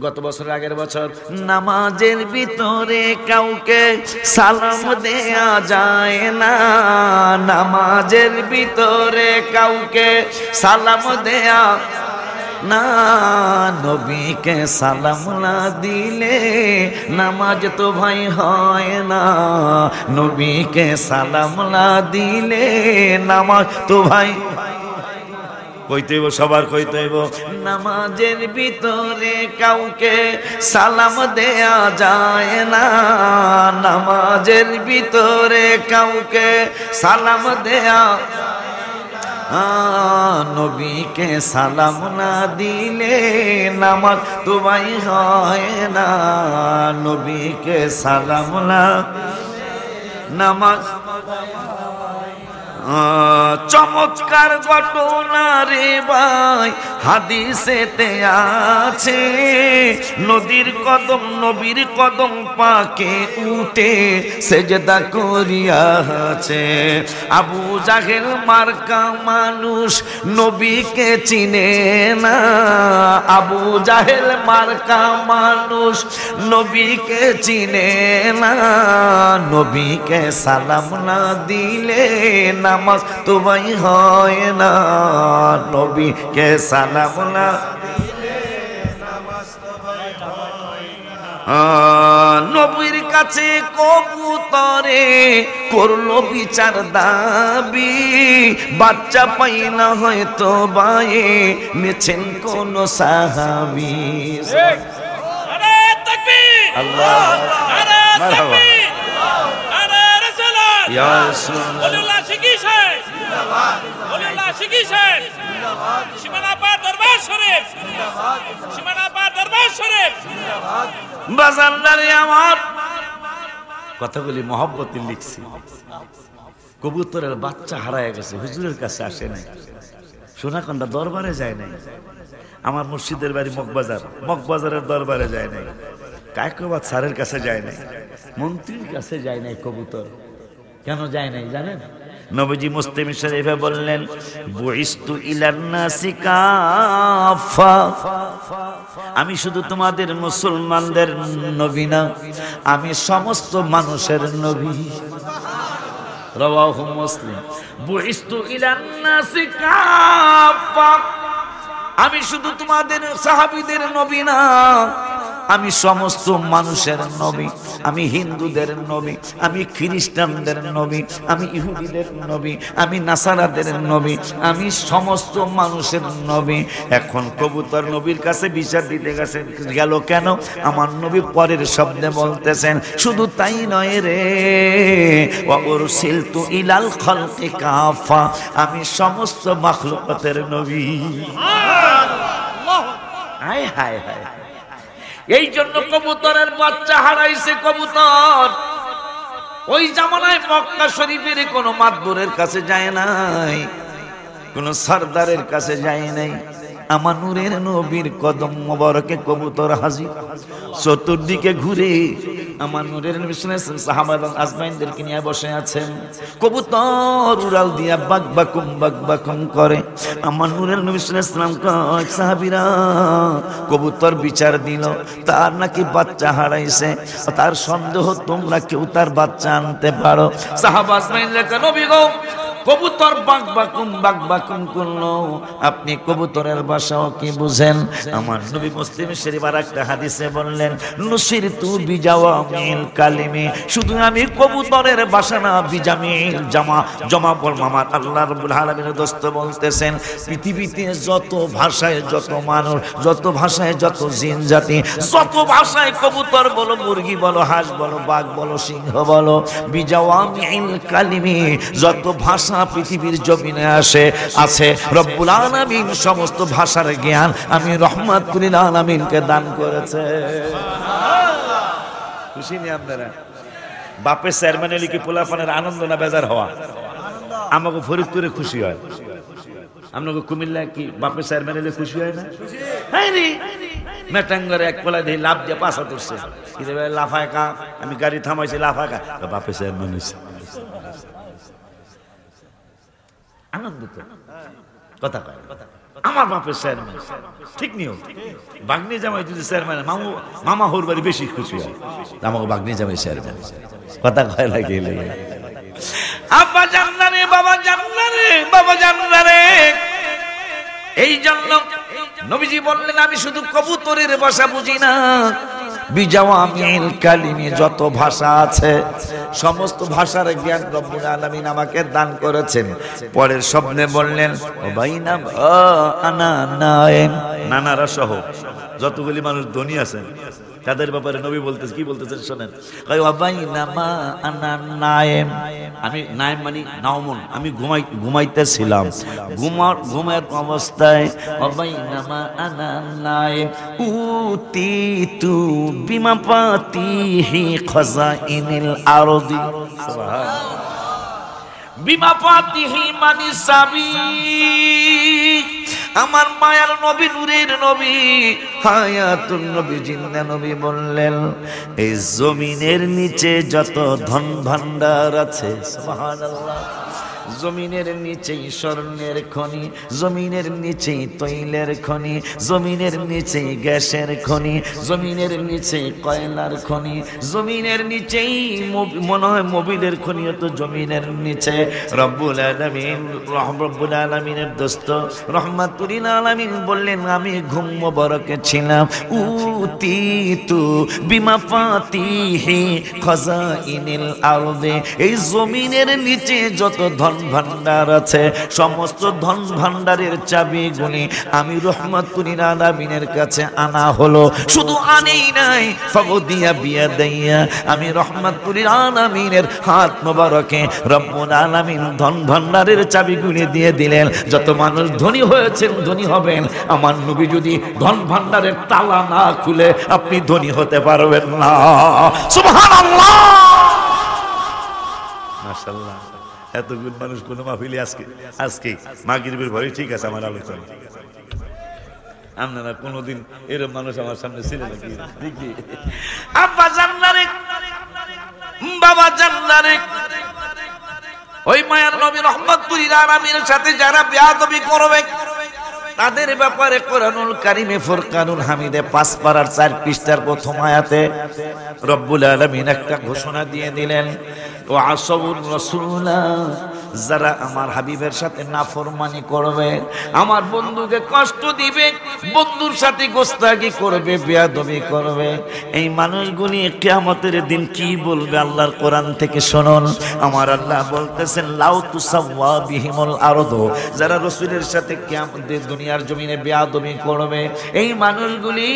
গত বছর আগের বছর নামাজের ভিতরে কাউকে সালাম দেয়া যায় না, নামাজের ভিতরে কাউকে সালাম দেয়া না, নবীকে সালাম না দিলে নামাজ তো ভাই হয় না, নবীকে সালাম না দিলে নামাজ তো ভাই কইতে হইব, সবার কইতে হইব। নামাজের ভিতরে কাউকে সালাম দেয়া যায় না, নামাজের ভিতরে কাউকে সালাম দেয়া, নবীকে সালাম না দিলে নামাজ তো ভাই হয় না, নবীকে সালাম না নামাজ। চমৎকার ঘটনা রে ভাই হাদিসেতে আছে, নবীর কদম পাকে উঠে সেজদা করিয়াছে। আবু জাহেল মার্কা মানুষ নবীকে চিনে না, আবু জাহেল মার্কা মানুষ নবীকে চিনে না, নবীকে সালাম না দিলে নামাজ তো ভাই হয় না, নবীকে সালাম না নবীর কাছে কবুতরে করলো বিচার দাবি, বাচ্চা পাই না হয়তো বায়ে নেছেন কোন সাহাবী। আল্লাহ মারহাবা ইয়া রাসূলুল্লাহ শিকিছেন, ওলিউল্লাহ শিকিছেন, সীমানা পার দরবার শরীফ, সীমানা পার দরবার শরীফ। বাজারদারে আমার কথাগুলি মহব্বতে লিখছি। কবুতরের বাচ্চা হারায় গেছে, হুজুরের কাছে আসে নাই, সোনাকান্দা দরবারে যায় নাই, আমার মুর্শিদের বাড়ি মগবাজারের দরবারে যায় নাই, কায়কোবাদ স্যারের কাছে যায় নাই, মন্ত্রীর কাছে যায় নাই। কবুতর কেন যায় নাই জানেন? নবীজি মুসলিম শরীফে বললেন, বুইস্তু ইলান নাসি কাফা, আমি শুধু তোমাদের মুসলমানদের নবী না, আমি সমস্ত মানুষের নবী। রাওয়াহু মুসলিম। বুইস্তু ইলান নাসি কাফা, আমি শুধু তোমাদের সাহাবীদের নবী না, আমি সমস্ত মানুষের নবী, আমি হিন্দুদের নবী, আমি খ্রিস্টানদের নবী, আমি ইহুদিদের নবী, আমি নাসারাদের নবী, আমি সমস্ত মানুষের নবী। এখন কবুতর নবীর কাছে বিচার দিতে গেল কেন? আমার নবী পরের শব্দে বলতেছেন, শুধু তাই নয় রে, ওয়া উরসিলতু ইলাল খালকি কাফা, আমি সমস্ত মাখলুকাতের নবী। হায় হায় হায়। এই জন্য কবুতরের বাচ্চা হারাইছে। কবুতর ওই জামানায় মক্কা শরীফের কোন মাতবরের কাছে যায় নাই, কোন সরদারের কাছে যায় নাই, আমার নূরের নবীর কদম মোবারকে কবুতর হাজির। চতুর্দিকে ঘুরে আমার নূরের নবী সাহাবা এবং আজমাইনদেরকে নিয়ে বসে আছেন, কবুতর উড়াল দিয়া বাকবাকুম করে। আমার নূরের নবী সাল্লাল্লাহু আলাইহি ওয়াসাল্লাম কয়, সাহাবীরা কবুতর বিচার দিল, তার নাকি বাচ্চা হারাইছে, তার সন্দেহ তোমরা কেউ তার বাচ্চা আনতে পারো। সাহাবা আজমাইনরা কয়, নবী গো, কবুতর বাকবাকুম করলো, আপনি কবুতরের ভাষাও কি বুঝেন? আমার নবী মুসলিম শরীফ আর একটা হাদিসে বললেন, নুসিরতু বিজাওয়ামিল কালিমি, শুধু আমি কবুতরের ভাষা না, বিজামিল জমা বল। আমার আল্লাহ রাব্বুল আলামিনের দোস্ত বলতেছেন, পৃথিবীতে যত ভাষায় যত মানুষ, যত ভাষায় যত জিন জাতি, যত ভাষায় কবুতর বলো, মুরগি বলো, হাঁস বলো, বাঘ বলো, সিংহ বলো, বিজাওয়ামিল কালিমি, যত ভাষা পৃথিবীর জমিনে আছে, রব্বুল আলামিন সমস্ত ভাষার জ্ঞান আমি রহমাতুল আলামিনকে দান করেছে। খুশি নি আপনারা? বাপের চেয়ারম্যানে লিখে পোলাপানের আনন্দ না বেজার হওয়া? আমাকে ফরিদপুরে খুশি হয়, আপনাকে কুমিল্লা কি বাপের চেয়ারম্যানে খুশি হয় না? হ্যাঁ রে, মেটাঙ্গরে এক পোলা দিয়ে লাভ দিয়ে পাশা তুলছে, লাফায় কা, আমি গাড়ি থামাইছি, লাফায় কা, বাপের চেয়ারম্যান হয়েছে। আনন্দিত কথা কয়, আমার বাপের চেয়ারম্যান, ঠিক নিয়ম। বাগনি জামাই যদি চেয়ারম্যান, মামা হোর বাড়ি বেশি খুশি হয়, আমাকে বাগনি জামাই চেয়ারম্যান। কথা কয় লাগে আব্বা জান্নারে, বাবা জান্নারে, বাবা জান্নারে। এই জন্য নবীজি বললেন, আমি শুধু কবুতরের ভাষা বুঝি না, বিজাওয়ামিল কালিমে যত ভাষা আছে সমস্ত ভাষার জ্ঞান রব্বুল আলামিন আমাকে দান করেছেন। পরের স্বপ্নে বললেন, ও বাইনা আনা নায়েম, নানারা সহ যতগুলি মানুষ ধনী আছেন তাদের ব্যাপারে নবী বলতেছে, কি বলতেছেন শোনেন। আমি নায়েম মানে নাওমুন, আমি ঘুমাইতেছিলাম, ঘুমের অবস্থায় উতিতু বিমা পাতিহি খাযাইনিল আরদি, বিমা পাতিহি মানে সাবি, আমার মায়ার নবী, নূরের নবী, হায়াতুন নবী, জিন্দা নবী বললেন, এই জমিনের নিচে যত ধন ভান্ডার আছে, সুবহানাল্লাহ, জমিনের নিচেই স্বর্ণের খনি, জমিনের নিচেই তৈলের খনি, জমিনের নিচেই গ্যাসের খনি, জমিনের নিচেই কয়লার খনি, জমিনের নিচেই মনে হয় মোবিলের খনিও তো জমিনের নিচে। রব্বুল আলামিন, রব্বুল আলামিনের দোস্ত রহমাতুল আলামিন বললেন, আমি ঘুম মোবারকে ছিলাম, উতিতু বিমা ফাতিহি খাযাইনিল আরদি, এই জমিনের নিচে যত ধন ভান্ডার আছে সমস্ত ধন ভান্ডারের চাবিগুলি আমি রহমাতুল আলামিনের কাছে আনা হলো। শুধু আনেই নাই, ফাবদিয়া বিয়াদাইয়া, আমি রহমাতুল আলামিনের হাত মোবারকে রব্বুল আলামিন ধন ভান্ডারের চাবিগুলি দিয়ে দিলেন। যত মানুষ ধনী হয়েছেন, ধনী হবেন, আমার নবী যদি ধন ভান্ডারের তালা না খুলে আপনি ধনী হতে পারবেন না। সুবহানাল্লাহ, মাশাআল্লাহ। এতগুলো মানুষ কোন মাহফিলে আজকে মাগরিবের ভয়ে ঠিক আছে আমার আলোচনা, আপনারা কোনদিন এরকম মানুষ আমার সামনে ছিল নাকি? দেখি আব্বা জান্নারে, বাবা জান্নারে, ওই মায়ার নবী রহমাতুল আলামিনের সাথে যারা বেয়াদবি করবে তাদের ব্যাপারে কোরআনুল কারিমে ফুরকানুল হামিদে 5 পারার 4 পৃষ্ঠার প্রথম আয়াতে রব্বুল আলামিন একটা ঘোষণা দিয়ে দিলেন, ও আসবুর রাসূলুল্লাহ, যারা আমার হাবিবের সাথে নাফরমানি করবে, আমার বন্ধুকে কষ্ট দিবে, বন্ধুর সাথে গোস্তাকি করবে, বেয়াদবি করবে, এই মানুষগুলি কিয়ামতের দিন কি বলবে আল্লাহর কোরআন থেকে শুনুন। আমার আল্লাহ বলতেছেন, লাউ তুসাওয়া বিহিমুল আরদু, যারা রাসূলের সাথে কিয়ামতের দুনিয়ার জমিনে বেয়াদবি করবে, এই মানুষগুলি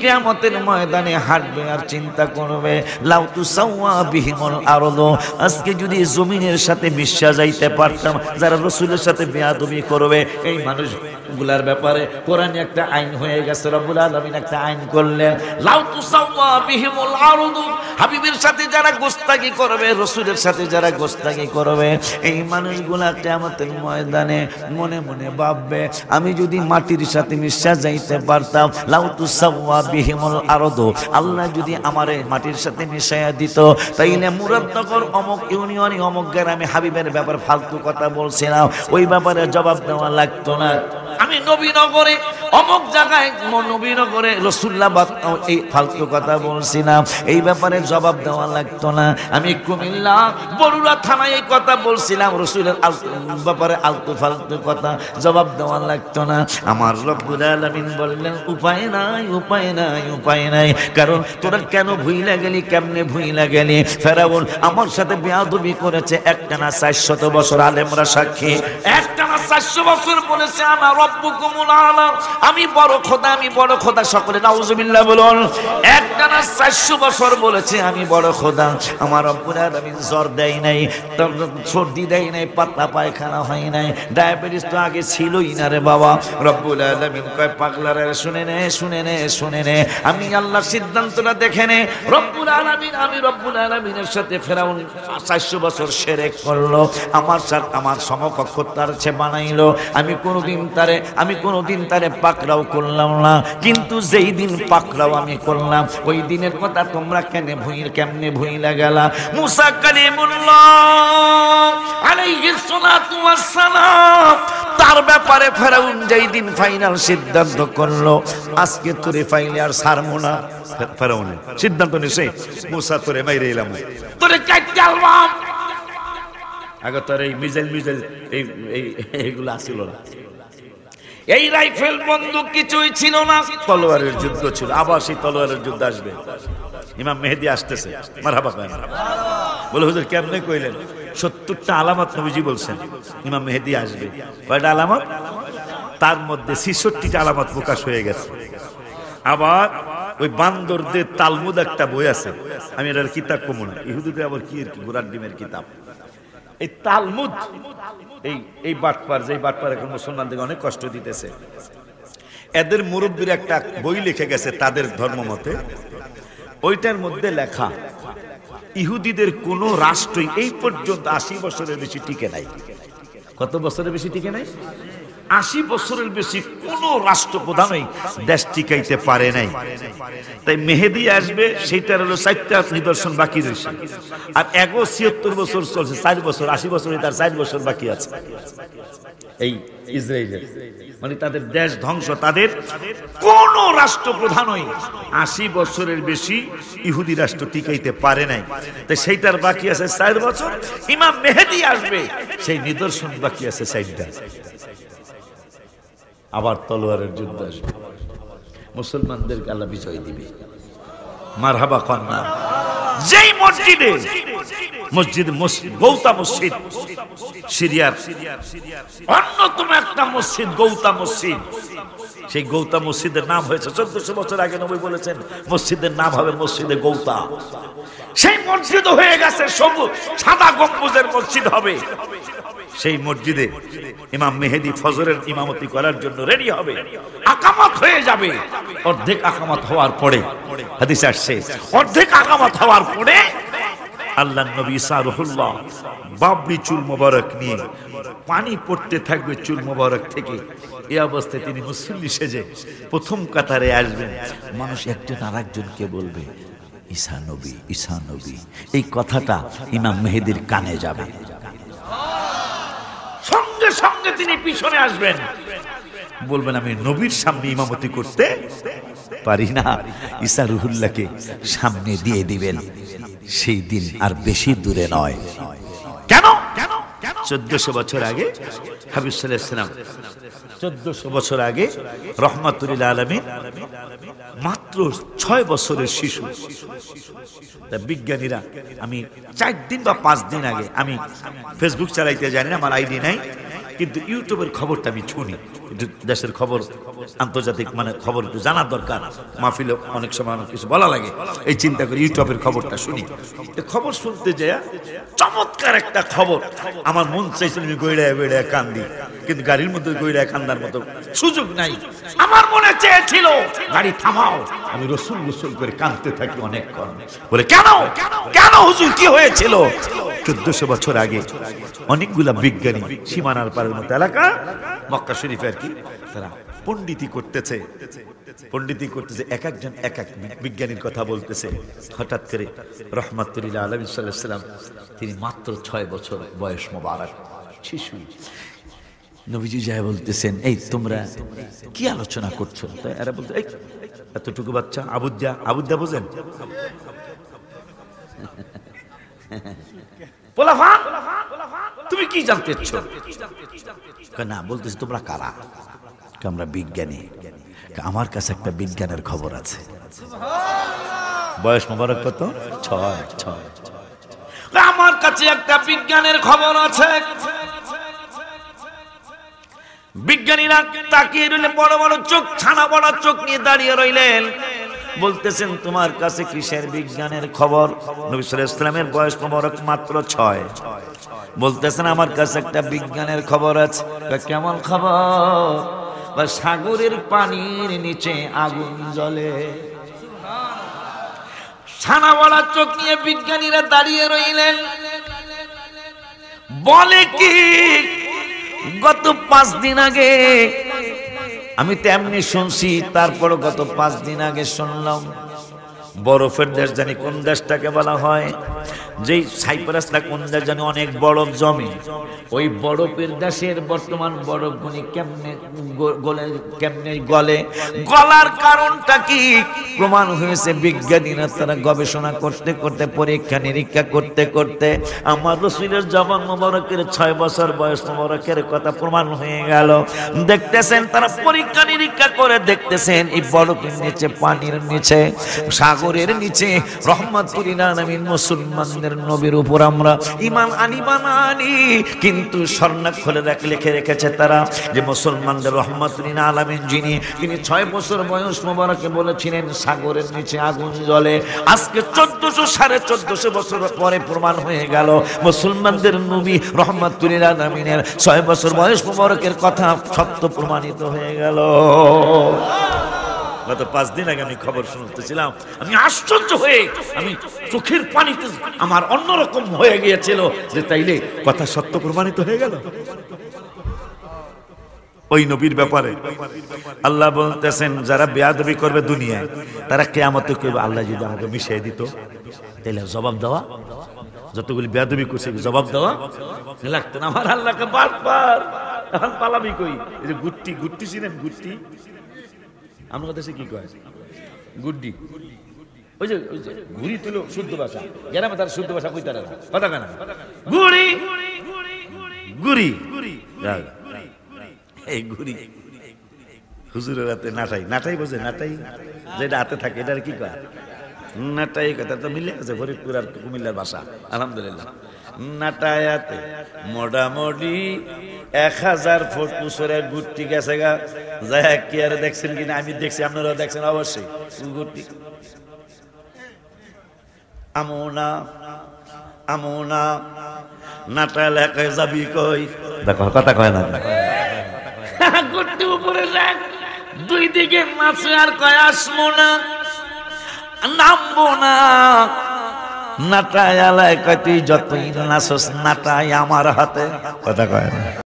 কিয়ামতের ময়দানে হাঁটবে আর চিন্তা করবে, লাউ তুসাওয়া বিহিমুল আরদু, আজকে যদি জমিনের সাথে মিশা যাইতে পারতাম, যারা রাসূলের সাথে বেয়াদবি করবে, এই মানুষগুলার ব্যাপারে কোরআনে একটা আইন হয়ে গেছে। রব্বুল আলামিন একটা আইন করলেন, লাউ তুসাওয়া বিহিমুল আরদু, হাবিবের সাথে যারা গোস্তাকি করবে, রাসূলের সাথে যারা গোস্তাকি করবে, এই মানুষগুলা কিয়ামতের ময়দানে মনে মনে ভাববে, আমি যদি মাটির সাথে মিশা যাইতে পারতাম, লাউ তুসাওয়া বিহিমুল আরদু, আল্লাহ যদি আমারে মাটির সাথে মিশাইয়া দিত, তাইলে মুরাদনগর অমুক ইউনিয়নে অমুক গ্রামে হাবিবের ব্যাপার ফালতু কথা বলছিলাম, ওই ব্যাপারে জবাব দেওয়া লাগতো না। আমি নবীনগরে অমুক জায়গায় নবীনগরে রাসূলুল্লাহ এই ফালতু কথা বলছিলাম, এই ব্যাপারে জবাব দেওয়া লাগতো না। আমি কুমিল্লা বরুড়া থানায় এই কথা বলছিলাম, রাসূলের ব্যাপারে আলতু ফালতু কথা জবাব দেওয়া লাগতো না। আমার রব্বুল আলামিন বললেন, উপায় নাই, উপায় নাই, উপায় নাই, কারণ তোরা কেন ভুইলা গেলি, কেমনে ভুইলা গেলি? ফেরাউন আমার সাথে বেয়াদবি করেছে একটানা 400 বছর, আলেমরা সাক্ষী, একটানা 400 বছর বলেছে আনা রব্বুকুমুল আলা, আমি বড় খোদা, আমি বড় খোদা, সকলে নাউজুবিল্লাহ বলুন। একটানা 400 বছর বলেছে আমি বড় খোদা। আমার রব্বুল আলামিন জ্বর দেয় নাই, সর্দি দেয় নাই, পাতলা পায়খানা হয় নাই, ডায়াবেটিস তো আগে ছিলই না রে বাবা। রব্বুল আলামিন কয়, পাগলারা শুনে নে, শুনে নে, শুনে নে, আমি আল্লাহর সিদ্ধান্তটা দেখে নে। রব্বুল আলামিন, আমি রব্বুল আলামিনের সাথে ফেরাউন 400 বছর শিরক করলো, আমার সাথে আমার সমকক্ষ তার সে বানাইলো, আমি কোনোদিন তারে আমি কোনোদিন তারে পাকড়াও করলাম না, কিন্তু যেই দিন পাকড়াও আমি করলাম ওই দিনের কথা তোমরা কেমনে ভুইলা গেলা? মুসা কালিমুল্লাহ আলাইহিস সালাতু ওয়াস সালাম তার ব্যাপারে ফেরাউন যেই দিন ফাইনাল সিদ্ধান্ত করলো আজকে তোরে ফাইলে আর ছাড়বো না, ফেরাউন সিদ্ধান্ত নিছে মুসা তোরে মাইরে এলাম, তোরে কাটতে আলবাম। আগে তোর এই মিজাইল এইগুলো আসিল না, এই রাইফেল বন্দুক কিছুই ছিল না, তলোয়ারের যুদ্ধ ছিল। আবার সেই তলোয়ারের যুদ্ধ আসবে। ইমাম মেহেদী আসতেছে, মারহাবা করেন। বলে হুজুর কেমনে কইলেন? 70টা আলামত নবীজি বলছেন ইমাম মেহেদী আসবে। কয়টা আলামত? তার মধ্যে 66টা আলামত প্রকাশ হয়ে গেছে। আবার ওই বান্দরদের তালমুদ একটা বই আছে, আমি এটার কিতাব কমু না, ইহুদিদের আবার কি ঘোড়ার ডিমের কিতাব। এই তালমুদ এই বাটপার, যে বাটপার এখন মুসলমানদের অনেক কষ্ট দিতেছে, এদের মুরব্বীর একটা বই লিখে গেছে তাদের ধর্ম মতে। ওইটার মধ্যে লেখা ইহুদিদের কোন রাষ্ট্রই এই পর্যন্ত 80 বছরের বেশি টিকে নাই। কত বছরের বেশি টিকে নাই? 80 বছরের বেশি কোন রাষ্ট্রপ্রধানই দেশ টিকাইতে পারে নাই। তাই মেহেদী আসবে, সেইটার হলো 4টা নিদর্শন বাকি রয়েছে। আর 76 বছর চলছে, 4 বছর 80 বছরে তার 4 বছর বাকি আছে। এই ইসরায়েলের মানে তাদের দেশ ধ্বংস, তাদের কোন রাষ্ট্রপ্রধানই 80 বছরের বেশি ইহুদি রাষ্ট্র টিকাইতে পারে নাই। তাই সেইটার বাকি আছে 4 বছর। ইমাম মেহেদী আসবে, সেই নিদর্শন বাকি আছে 4টা। আবার তলোয়ারের যুদ্ধ আসবে, মুসলমানদেরকে আল্লাহ বিজয় দিবে। মারহাবা কন্যা। যেই মসজিদে গৌতা মসজিদ, সিরিয়ার অন্যতম একটা মসজিদ গৌতা মসজিদ, সেই গৌতা মসজিদের নাম হয়েছে 1400 বছর আগে নবী বলেছেন মসজিদের নাম হবে মসজিদে গৌতা। সেই মসজিদ হয়ে গেছে সবুজ সাদা গম্বুজের মসজিদ হবে। সেই মসজিদে ইমাম মেহেদী ফজরের ইমামতি করার জন্য রেডি হবে, আকামত হয়ে যাবে। অর্ধেক আকামত হওয়ার পরে, হাদিসে আসছে, অর্ধেক আকামত হওয়ার পরে আল্লাহর নবী ঈসা রুহুল্লাহ বাবরি চুল মোবারক নিয়ে পানি পড়তে থাকবে চুল মোবারক থেকে। এই অবস্থায় তিনি মুসল্লি সেজে প্রথম কাতারে আসবেন। মানুষ একজন আরেকজনকে বলবে ঈসা নবী, ঈসা নবী। এই কথাটা ইমাম মেহেদীর কানে যাবে, সঙ্গে সঙ্গে তিনি পিছনে আসবেন, বলবেন আমি নবীর সামনে ইমামতি করতে পারি না। ঈসা রুহুল্লাহকে সামনে দিয়ে দিবেন। সেই দিন আর বেশি দূরে নয়। কেন? 1400 বছর আগে হাবিব সাল্লাল্লাহু আলাইহি ওয়াসাল্লাম, 1400 বছর আগে রাহমাতুল লিল আলামিন, মাত্র 6 বছরের শিশু। বিজ্ঞানীরা, আমি 4 দিন বা 5 দিন আগে, আমি ফেসবুক চালাইতে জানি না, আমার আইডি নাই, কিন্তু ইউটিউবের খবরটা আমি শুনি। দেশের খবর, আন্তর্জাতিক মানে খবর একটু জানার দরকার, মাহফিলে অনেক সময় অনেক কিছু বলা লাগে, এই চিন্তা করে ইউটিউবের খবরটা শুনি। খবর শুনতে যায় চমৎকার একটা খবর, আমার মন চাইছিল আমি গইড়ায় গইড়ায় কান্দি, কিন্তু গাড়ির মধ্যে গইড়ায় কান্দার মতো সুযোগ নাই। আমার মনে চেয়েছিল গাড়ি থামাও, আমি রসুল গোসল করে কাঁদতে থাকি অনেকক্ষণ। বলে কেন কেন হুজুর, কি হয়েছিল? 1400 বছর আগে অনেকগুলা বিজ্ঞানী সীমানার পারের মতো এলাকা মক্কা শরীফে আর কি, তারা পণ্ডিতি করতেছে, এক একজন এক এক বিজ্ঞানীর কথা বলতেছে। হঠাৎ করে রাহমাতুল লিল আলামিন সাল্লাল্লাহু আলাইহি ওয়াসাল্লাম, তিনি মাত্র 6 বছর বয়স, মোবারক শিশু। নবীজি যায় বলতেছেন, এই তোমরা কি আলোচনা করছো? তাই এরা বলতে, এই এতটুকু বাচ্চা, আবুদ্দা বোঝেন? তুমি কি জানতে চাচ্ছ? না, বলতেছি তোমরা কারা? আমরা বিজ্ঞানী। আমার কাছে একটা বিজ্ঞানের খবর আছে। বয়স মোবারক কত? 6। আমার কাছে একটা বিজ্ঞানের খবর আছে। বিজ্ঞানীরা তাকিয়ে রইলেন, বড় বড় চোখ, ছানা বড় চোখ নিয়ে দাঁড়িয়ে রইলেন। বলতেছেন তোমার কাছে কিসের বিজ্ঞানের খবর? নবী সাল্লাল্লাহু আলাইহি ওয়াসাল্লামের বয়স মোবারক মাত্র 6। বলতেছেন আমার কাছে একটা বিজ্ঞানের খবর আছে। কেমন খবর? বা সাগরের পানির নিচে আগুন জ্বলে। ছানা বড় চোখ নিয়ে বিজ্ঞানীরা দাঁড়িয়ে রইলেন। বলে কি, গত 5 দিন আগে আমি তো এমনি শুনছি, তারপর গত 5 দিন আগে শুনলাম বরফের দেশ, জানি কোন দেশটাকে বলা হয়, যেই সাইপ্রাসটা কোন দেশ জানি, অনেক বরফ জমে। ওই বরফের দেশের বর্তমান বরফগুলি কেমনে গলে, গলার কারণটা কি প্রমাণ হয়েছে। বিজ্ঞানীরা তারা গবেষণা করতে করতে, পরীক্ষা নিরীক্ষা করতে করতে আমার রাসূলের জবান মোবারকের 6 বছর বয়স মোবারকের কথা প্রমাণ হয়ে গেল। দেখতেছেন তারা পরীক্ষা নিরীক্ষা করে দেখতেছেন এই বরফের নিচে, পানির নিচে, সাগরের নিচে রহমাতুল আলামিন মুসলমানদের নবীর উপর আমরা ঈমান আনি বা না আনি, কিন্তু স্বর্ণাক্ষরে লিখে রেখেছে তারা যে মুসলমানদের রহমাতুল আলামিন যিনি, তিনি 6 বছর বয়স মোবারকে বলেছিলেন সাগরের নিচে আগুন জ্বলে। আজকে 1400-1450 বছর পরে প্রমাণ হয়ে গেল মুসলমানদের নবী রহমাতুল আলামিনের 6 বছর বয়স মোবারকের কথা সত্য প্রমাণিত হয়ে গেল। গত 5 দিন আগে আমি খবর শুনতেছিলাম, আমি আশ্চর্য হয়ে, আমি চোখের পানিতে আমার অন্যরকম হয়ে গিয়েছিল যে তাইলে কথা সত্য প্রমাণিত হয়ে গেল। ওই নবীর ব্যাপারে আল্লাহ বলতেছেন যারা বেয়াদবি করবে দুনিয়ায়, তারা কিয়ামতে কইবে আল্লাহ যদি আমাকে মিশিয়ে দিত, তাহলে জবাব দেওয়া, যতগুলি বেয়াদবি করছে জবাব দেওয়া লাগতো না। আমার আল্লাহকে বারবার এখন পালাবি কই, এই যে গুট্টি, গুট্টি ছিলেন, গুট্টি আমার দেশে কি কয়, গুড্ডি, ওই যে ঘুরি তুল শুদ্ধ ভাষা, গ্রামে তার শুদ্ধ ভাষা কইতে না, কথা কেন গুড়ি গুড়ি, এই গুড়ি হুজুরের হাতে নাটাই, নাটাই বোঝে, নাটাই যেটা হাতে থাকে এটার কি কয়, নাটাই কথা তো মিলে আছে ফরিদপুর আর কুমিল্লার ভাষা আলহামদুলিল্লাহ। নাটায়াতে মোটামুটি 1000 ফুট উঁচুরে গুট্টি গেছে গা, যাই কি আর দেখছেন কিনা, আমি দেখছি, আপনারাও দেখছেন অবশ্যই। গুট্টি আমোনা আমোনা নাটা এলাকায় যাবি কই, দেখো কথা কয় না, গুট্টি উপরে যাক, দুই দিকে মাছে আর কয় আসমো না, নামবো না। নাটায় আলায় কয় তুই যতই নাচস নাটাই আমার হাতে, কথা কয় না।